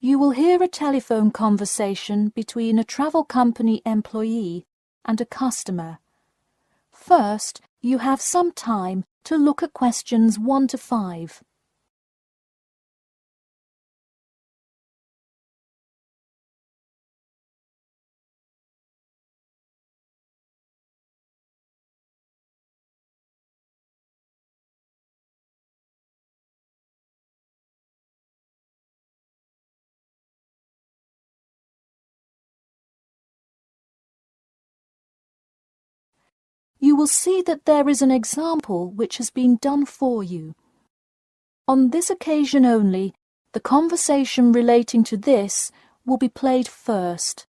You will hear a telephone conversation between a travel company employee and a customer. First, you have some time to look at questions 1 to 5. You will see that there is an example which has been done for you. On this occasion only, the conversation relating to this will be played first.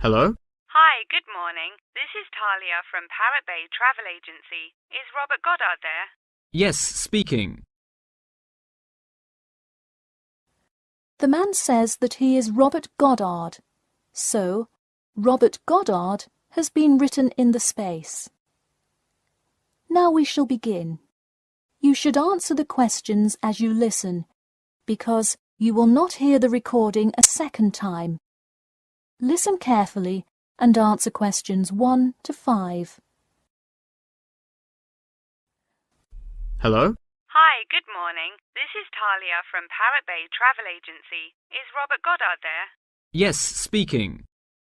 Hello? Hi, good morning. This is Talia from Parrot Bay Travel Agency. Is Robert Goddard there? Yes, speaking. The man says that he is Robert Goddard, so Robert Goddard has been written in the space. Now we shall begin. You should answer the questions as you listen, because you will not hear the recording a second time. Listen carefully and answer questions 1 to 5. Hello? Hi, good morning. This is Talia from Parrot Bay Travel Agency. Is Robert Goddard there? Yes, speaking.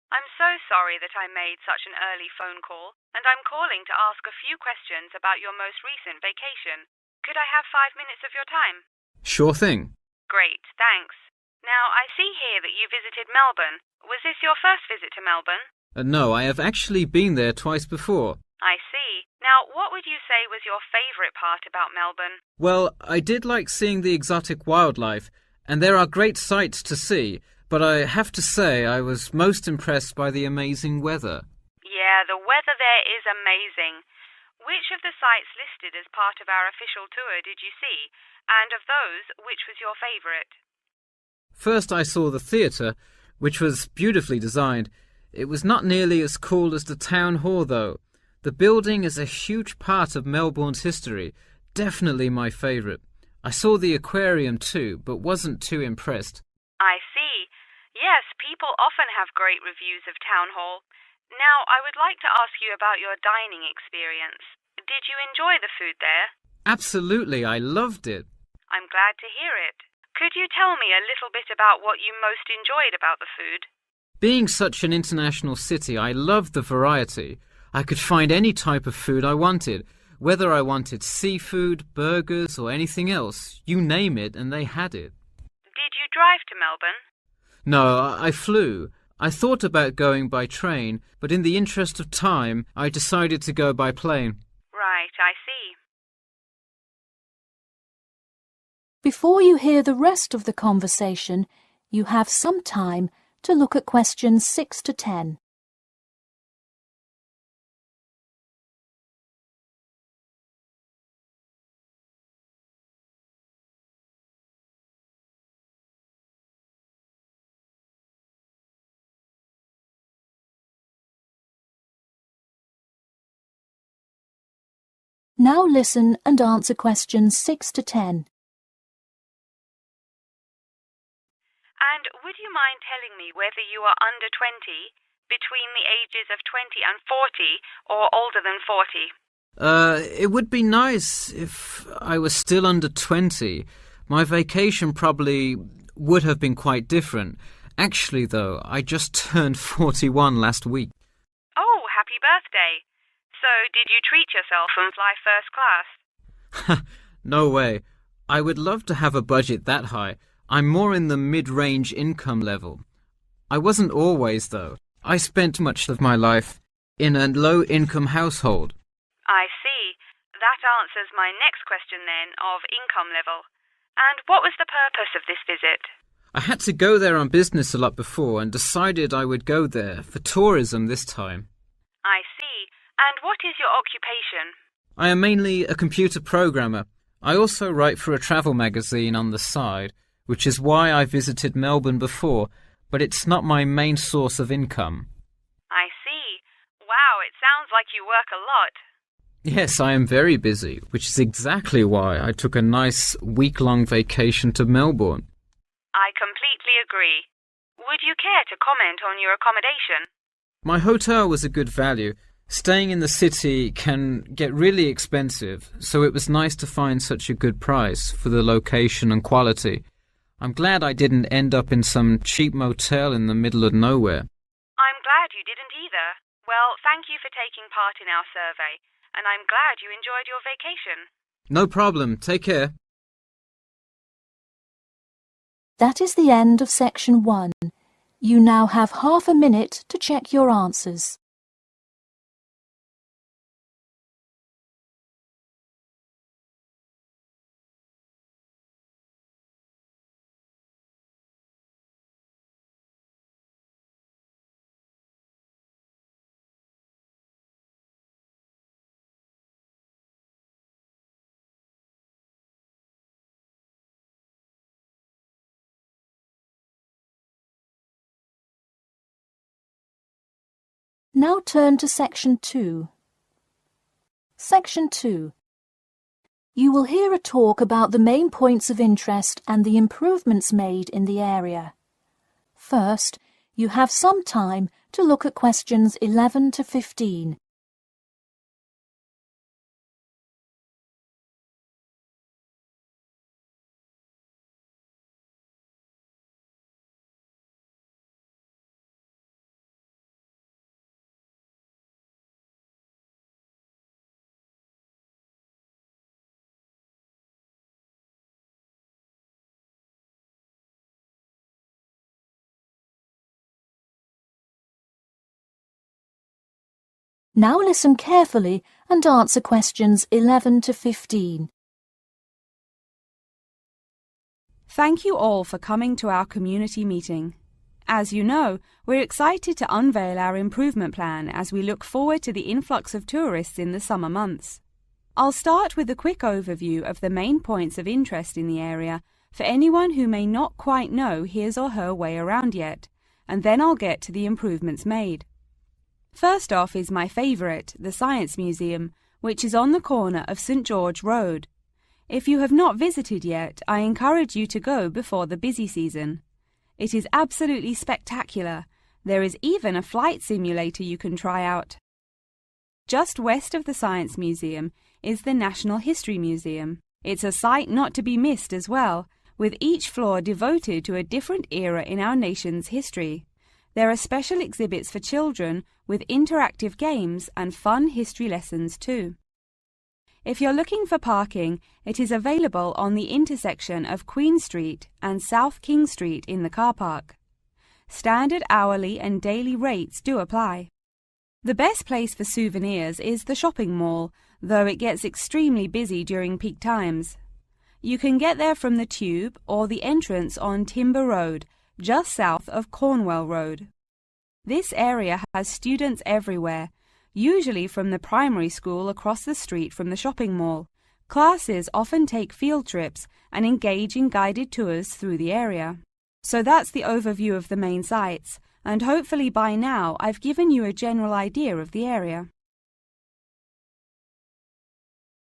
I'm so sorry that I made such an early phone call, and I'm calling to ask a few questions about your most recent vacation. Could I have 5 minutes of your time? Sure thing. Great, thanks. Now, I see here that you visited Melbourne. Was this your first visit to Melbourne? No, I have actually been there twice before. I see. Now, what would you say was your favourite part about Melbourne? Well, I did like seeing the exotic wildlife, and there are great sights to see, but I have to say I was most impressed by the amazing weather. Yeah, the weather there is amazing. Which of the sites listed as part of our official tour did you see? And of those, which was your favourite? First I saw the theatre, which was beautifully designed. It was not nearly as cool as the town hall, though. The building is a huge part of Melbourne's history, definitely my favourite. I saw the aquarium too, but wasn't too impressed. I see. Yes, people often have great reviews of Town Hall. Now, I would like to ask you about your dining experience. Did you enjoy the food there? Absolutely, I loved it. I'm glad to hear it. Could you tell me a little bit about what you most enjoyed about the food? Being such an international city, I loved the variety. I could find any type of food I wanted, whether I wanted seafood, burgers, or anything else. You name it, and they had it. Did you drive to Melbourne? No, I flew. I thought about going by train, but in the interest of time, I decided to go by plane. Right, I see. Before you hear the rest of the conversation, you have some time to look at questions 6 to 10. Now listen and answer questions 6 to 10. And would you mind telling me whether you are under 20, between the ages of 20 and 40, or older than 40? It would be nice if I was still under 20. My vacation probably would have been quite different. Actually, though, I just turned 41 last week. Oh, happy birthday. So, did you treat yourself and fly first class? No way. I would love to have a budget that high. I'm more in the mid-range income level. I wasn't always, though. I spent much of my life in a low-income household. I see. That answers my next question then, of income level. And what was the purpose of this visit? I had to go there on business a lot before and decided I would go there for tourism this time. I see. And what is your occupation? I am mainly a computer programmer. I also write for a travel magazine on the side, which is why I visited Melbourne before, but it's not my main source of income. I see. Wow, it sounds like you work a lot. Yes, I am very busy, which is exactly why I took a nice week-long vacation to Melbourne. I completely agree. Would you care to comment on your accommodation? My hotel was a good value. Staying in the city can get really expensive, so it was nice to find such a good price for the location and quality. I'm glad I didn't end up in some cheap motel in the middle of nowhere. I'm glad you didn't either. Well, thank you for taking part in our survey, and I'm glad you enjoyed your vacation. No problem. Take care. That is the end of section 1. You now have half a minute to check your answers. Now turn to section 2. Section 2. You will hear a talk about the main points of interest and the improvements made in the area. First, you have some time to look at questions 11 to 15. Now listen carefully and answer questions 11 to 15. Thank you all for coming to our community meeting. As you know, we're excited to unveil our improvement plan as we look forward to the influx of tourists in the summer months. I'll start with a quick overview of the main points of interest in the area for anyone who may not quite know his or her way around yet, and then I'll get to the improvements made. First off is my favourite, the Science Museum, which is on the corner of St George Road. If you have not visited yet, I encourage you to go before the busy season. It is absolutely spectacular. There is even a flight simulator you can try out. Just west of the Science Museum is the National History Museum. It's a sight not to be missed as well, with each floor devoted to a different era in our nation's history. There are special exhibits for children with interactive games and fun history lessons too. If you're looking for parking, it is available on the intersection of Queen Street and South King Street in the car park. Standard hourly and daily rates do apply. The best place for souvenirs is the shopping mall, though it gets extremely busy during peak times. You can get there from the Tube or the entrance on Timber Road, just south of Cornwall Road. This area has students everywhere, usually from the primary school across the street from the shopping mall. Classes often take field trips and engage in guided tours through the area. So that's the overview of the main sites, and hopefully by now I've given you a general idea of the area.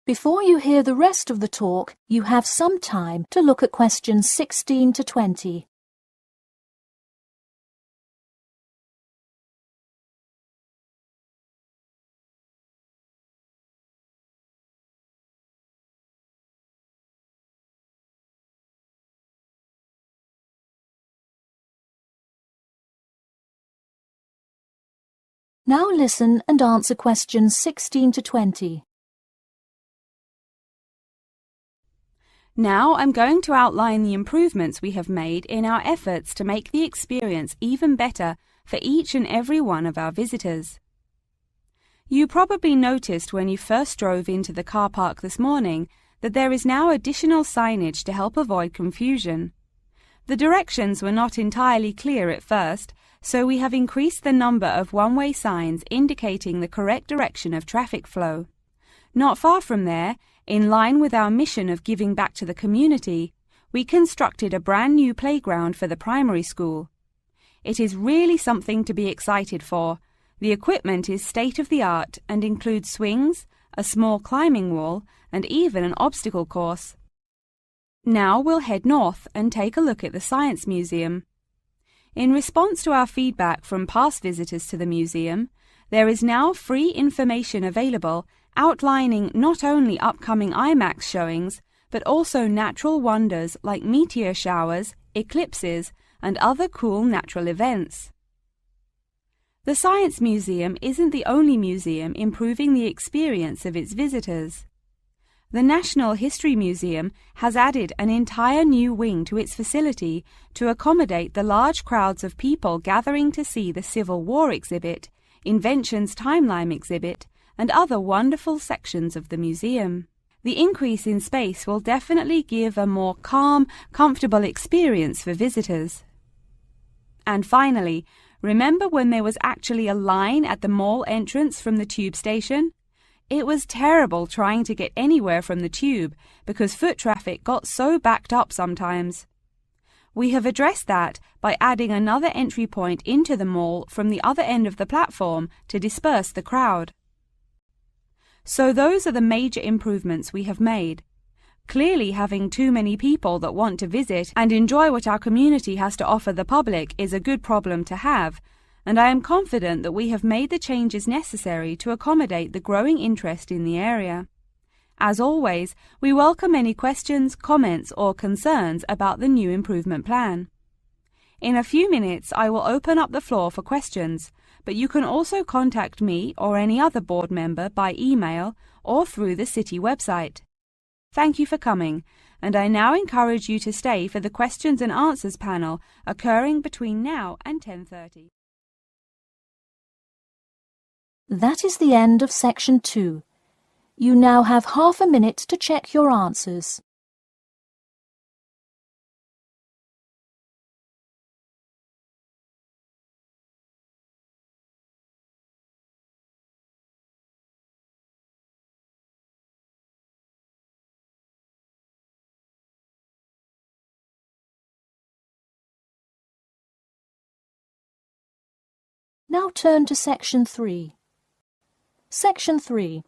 Before you hear the rest of the talk, you have some time to look at questions 16 to 20. Now listen and answer questions 16 to 20. Now I'm going to outline the improvements we have made in our efforts to make the experience even better for each and every one of our visitors. You probably noticed when you first drove into the car park this morning that there is now additional signage to help avoid confusion. The directions were not entirely clear at first, so we have increased the number of one-way signs indicating the correct direction of traffic flow. Not far from there, in line with our mission of giving back to the community, we constructed a brand new playground for the primary school. It is really something to be excited for. The equipment is state-of-the-art and includes swings, a small climbing wall, and even an obstacle course. Now we'll head north and take a look at the Science Museum. In response to our feedback from past visitors to the museum, there is now free information available outlining not only upcoming IMAX showings, but also natural wonders like meteor showers, eclipses, and other cool natural events. The Science Museum isn't the only museum improving the experience of its visitors. The National History Museum has added an entire new wing to its facility to accommodate the large crowds of people gathering to see the Civil War exhibit, Inventions Timeline exhibit, and other wonderful sections of the museum. The increase in space will definitely give a more calm, comfortable experience for visitors. And finally, remember when there was actually a line at the mall entrance from the tube station? It was terrible trying to get anywhere from the tube because foot traffic got so backed up sometimes. We have addressed that by adding another entry point into the mall from the other end of the platform to disperse the crowd. So those are the major improvements we have made. Clearly, having too many people that want to visit and enjoy what our community has to offer the public is a good problem to have, and I am confident that we have made the changes necessary to accommodate the growing interest in the area. As always, we welcome any questions, comments, or concerns about the new improvement plan. In a few minutes, I will open up the floor for questions, but you can also contact me or any other board member by email or through the city website. Thank you for coming, and I now encourage you to stay for the questions and answers panel occurring between now and 10:30. That is the end of section 2. You now have half a minute to check your answers. Now turn to section 3. Section 3.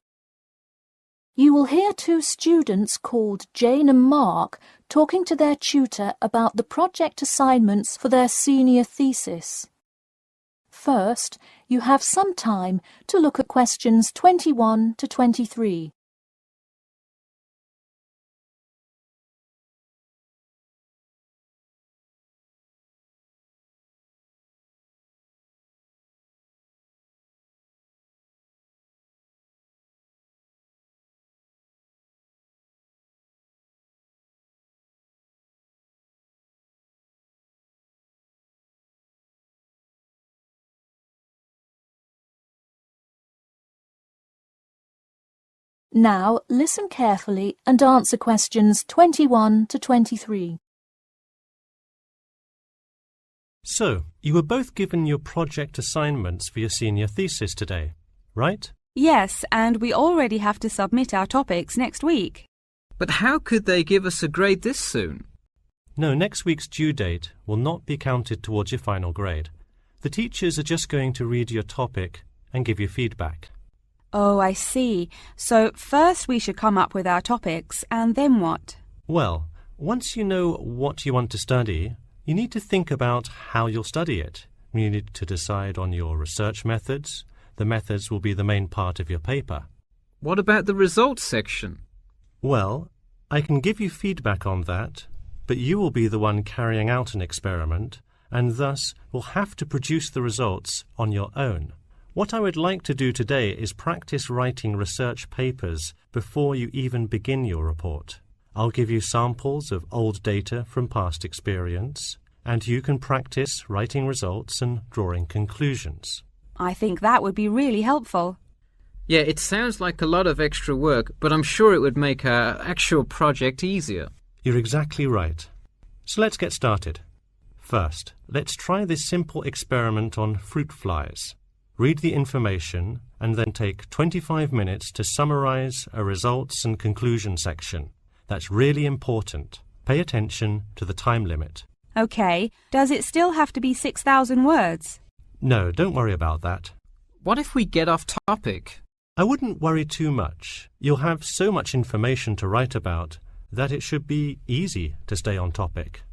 You will hear two students called Jane and Mark talking to their tutor about the project assignments for their senior thesis. First, you have some time to look at questions 21 to 23. Now listen carefully and answer questions 21 to 23. So, you were both given your project assignments for your senior thesis today, right? Yes, and we already have to submit our topics next week. But how could they give us a grade this soon? No, next week's due date will not be counted towards your final grade. The teachers are just going to read your topic and give you feedback. Oh, I see. So first we should come up with our topics, and then what? Well, once you know what you want to study, you need to think about how you'll study it. You need to decide on your research methods. The methods will be the main part of your paper. What about the results section? Well, I can give you feedback on that, but you will be the one carrying out an experiment, and thus will have to produce the results on your own. What I would like to do today is practice writing research papers before you even begin your report. I'll give you samples of old data from past experience, and you can practice writing results and drawing conclusions. I think that would be really helpful. Yeah, it sounds like a lot of extra work, but I'm sure it would make our actual project easier. You're exactly right. So let's get started. First, let's try this simple experiment on fruit flies. Read the information and then take 25 minutes to summarize a results and conclusion section. That's really important. Pay attention to the time limit. Okay, does it still have to be 6,000 words? No, don't worry about that. What if we get off topic? I wouldn't worry too much. You'll have so much information to write about that it should be easy to stay on topic.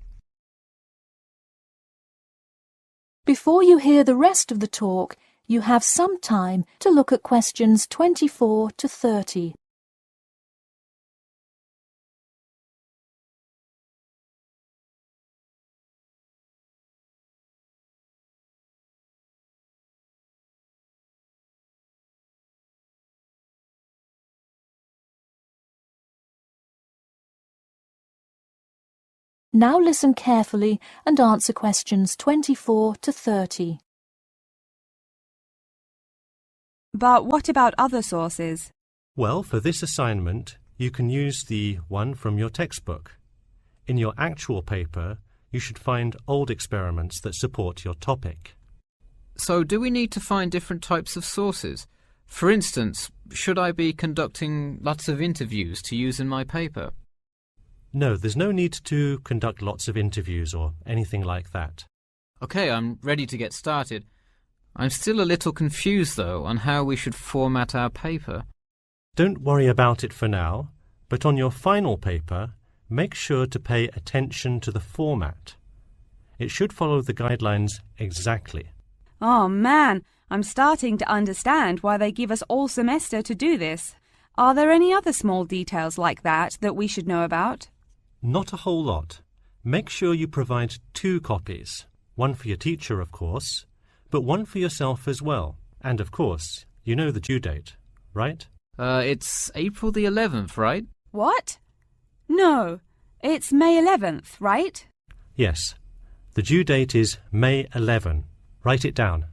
Before you hear the rest of the talk, you have some time to look at questions 24 to 30. Now listen carefully and answer questions 24 to 30. But what about other sources? Well, for this assignment, you can use the one from your textbook. In your actual paper, you should find old experiments that support your topic. So do we need to find different types of sources? For instance, should I be conducting lots of interviews to use in my paper? No, there's no need to conduct lots of interviews or anything like that. OK, I'm ready to get started. I'm still a little confused, though, on how we should format our paper. Don't worry about it for now, but on your final paper, make sure to pay attention to the format. It should follow the guidelines exactly. Oh man, I'm starting to understand why they give us all semester to do this. Are there any other small details like that we should know about? Not a whole lot. Make sure you provide 2 copies. One for your teacher, of course, but one for yourself as well. And of course, you know the due date, right? It's April the 11th, right? What? No, it's May 11th, right? Yes. The due date is May 11. Write it down.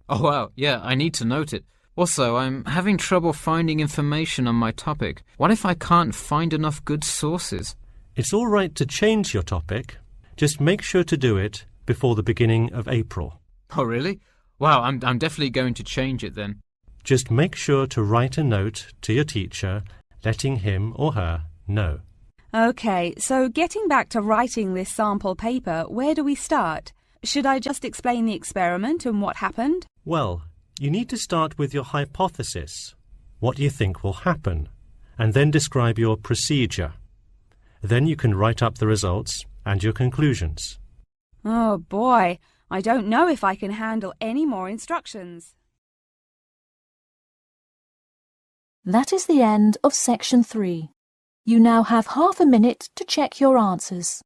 Oh, wow, yeah, I need to note it. Also, I'm having trouble finding information on my topic. What if I can't find enough good sources? It's all right to change your topic. Just make sure to do it before the beginning of April. Oh, really? Wow, I'm definitely going to change it then. Just make sure to write a note to your teacher, letting him or her know. OK, so getting back to writing this sample paper, where do we start? Should I just explain the experiment and what happened? Well, you need to start with your hypothesis, what you think will happen, and then describe your procedure. Then you can write up the results and your conclusions. Oh boy, I don't know if I can handle any more instructions. That is the end of section 3. You now have half a minute to check your answers.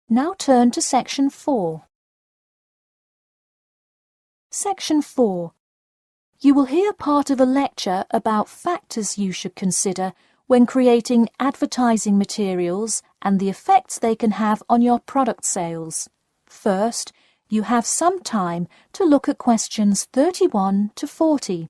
Now turn to section 4. Section 4. You will hear part of a lecture about factors you should consider when creating advertising materials and the effects they can have on your product sales. First, you have some time to look at questions 31 to 40.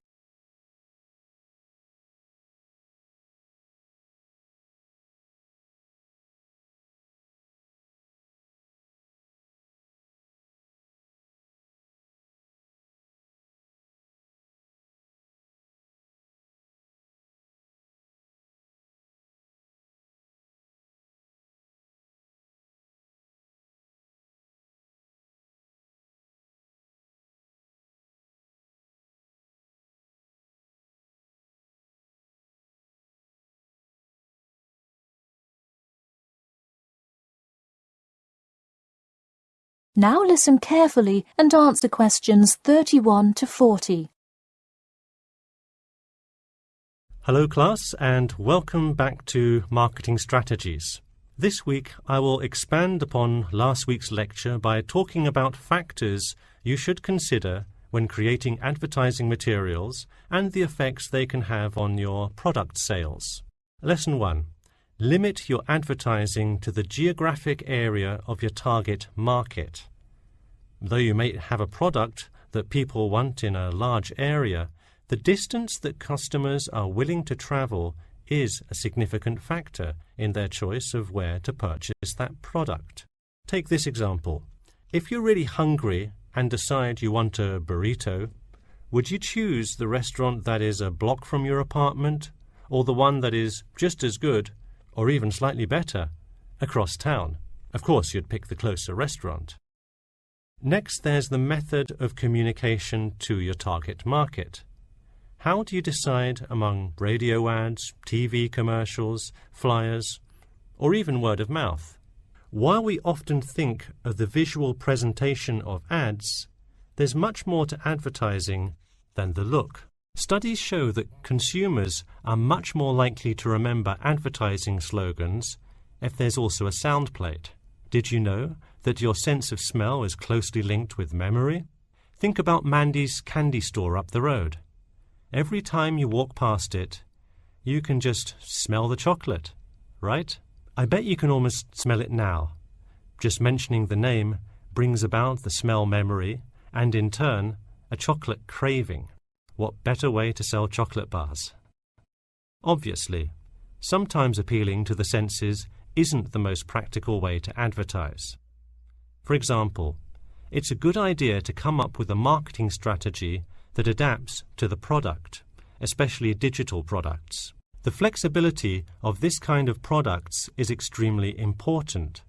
Now listen carefully and answer questions 31 to 40. Hello class, and welcome back to Marketing Strategies. This week I will expand upon last week's lecture by talking about factors you should consider when creating advertising materials and the effects they can have on your product sales. Lesson 1. Limit your advertising to the geographic area of your target market. Though you may have a product that people want in a large area, The distance that customers are willing to travel is a significant factor in their choice of where to purchase that product. Take this example. If you're really hungry and decide you want a burrito, would you choose the restaurant that is a block from your apartment, or the one that is just as good, or even slightly better, across town? Of course, you'd pick the closer restaurant. Next, there's the method of communication to your target market. How do you decide among radio ads, TV commercials, flyers, or even word of mouth? While we often think of the visual presentation of ads, there's much more to advertising than the look. Studies show that consumers are much more likely to remember advertising slogans if there's also a sound plate. Did you know that your sense of smell is closely linked with memory? Think about Mandy's candy store up the road. Every time you walk past it, you can just smell the chocolate, right? I bet you can almost smell it now. Just mentioning the name brings about the smell memory and, in turn, a chocolate craving. What better way to sell chocolate bars? Obviously, sometimes appealing to the senses isn't the most practical way to advertise. For example, it's a good idea to come up with a marketing strategy that adapts to the product, especially digital products. The flexibility of this kind of products is extremely important,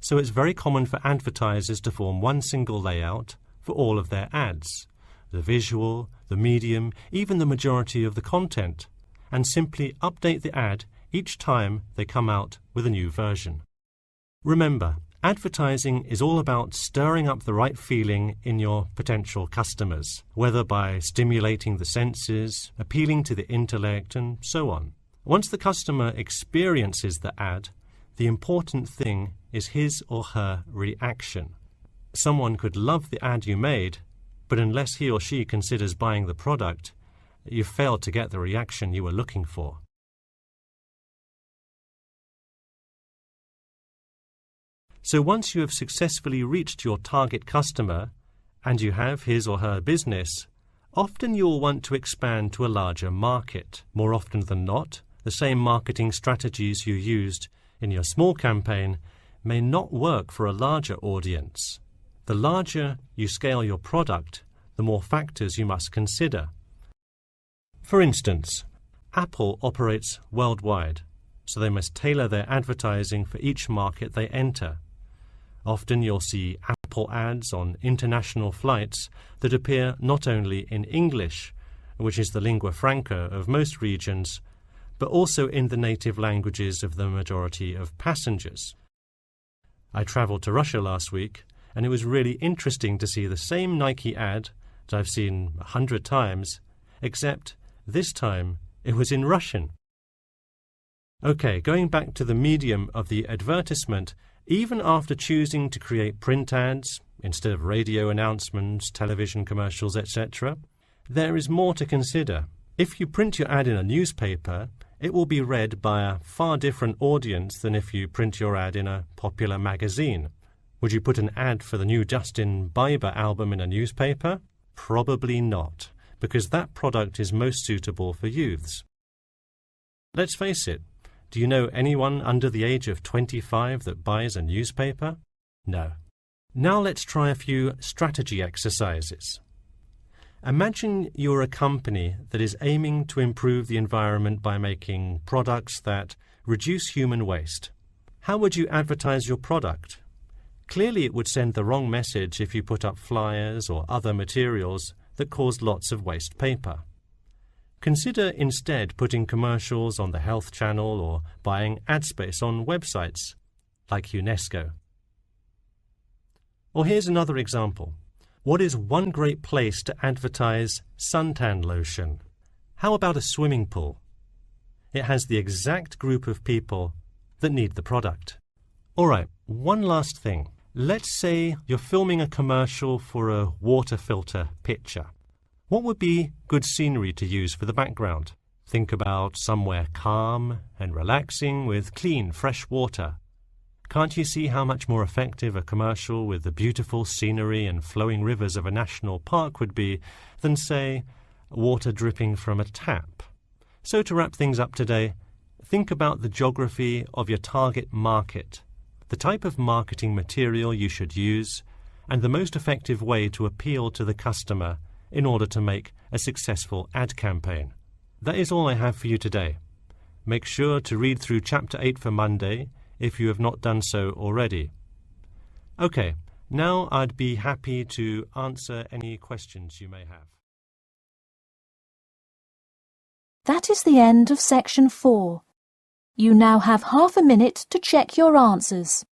so it's very common for advertisers to form one single layout for all of their ads, the visual, the medium, even the majority of the content, and simply update the ad each time they come out with a new version. Remember, advertising is all about stirring up the right feeling in your potential customers, whether by stimulating the senses, appealing to the intellect, and so on. Once the customer experiences the ad, the important thing is his or her reaction. Someone could love the ad you made, but unless he or she considers buying the product, you've failed to get the reaction you were looking for. So once you have successfully reached your target customer, and you have his or her business, often you'll want to expand to a larger market. More often than not, the same marketing strategies you used in your small campaign may not work for a larger audience. The larger you scale your product, the more factors you must consider. For instance, Apple operates worldwide, so they must tailor their advertising for each market they enter. Often you'll see Apple ads on international flights that appear not only in English, which is the lingua franca of most regions, but also in the native languages of the majority of passengers. I travelled to Russia last week, and it was really interesting to see the same Nike ad that I've seen 100 times, except this time it was in Russian. Okay, going back to the medium of the advertisement, even after choosing to create print ads instead of radio announcements, television commercials, etc., there is more to consider. If you print your ad in a newspaper, it will be read by a far different audience than if you print your ad in a popular magazine. Would you put an ad for the new Justin Bieber album in a newspaper? Probably not, because that product is most suitable for youths. Let's face it, do you know anyone under the age of 25 that buys a newspaper? No. Now let's try a few strategy exercises. Imagine you're a company that is aiming to improve the environment by making products that reduce human waste. How would you advertise your product? Clearly it would send the wrong message if you put up flyers or other materials that cause lots of waste paper. Consider instead putting commercials on the Health Channel or buying ad space on websites like UNESCO. Or here's another example. What is one great place to advertise suntan lotion? How about a swimming pool? It has the exact group of people that need the product. All right, one last thing. Let's say you're filming a commercial for a water filter pitcher. What would be good scenery to use for the background? Think about somewhere calm and relaxing with clean, fresh water. Can't you see how much more effective a commercial with the beautiful scenery and flowing rivers of a national park would be than, say, water dripping from a tap. So to wrap things up today, think about the geography of your target market, the type of marketing material you should use, and the most effective way to appeal to the customer in order to make a successful ad campaign. That is all I have for you today. Make sure to read through Chapter 8 for Monday if you have not done so already. Okay, now I'd be happy to answer any questions you may have. That is the end of Section 4. You now have half a minute to check your answers.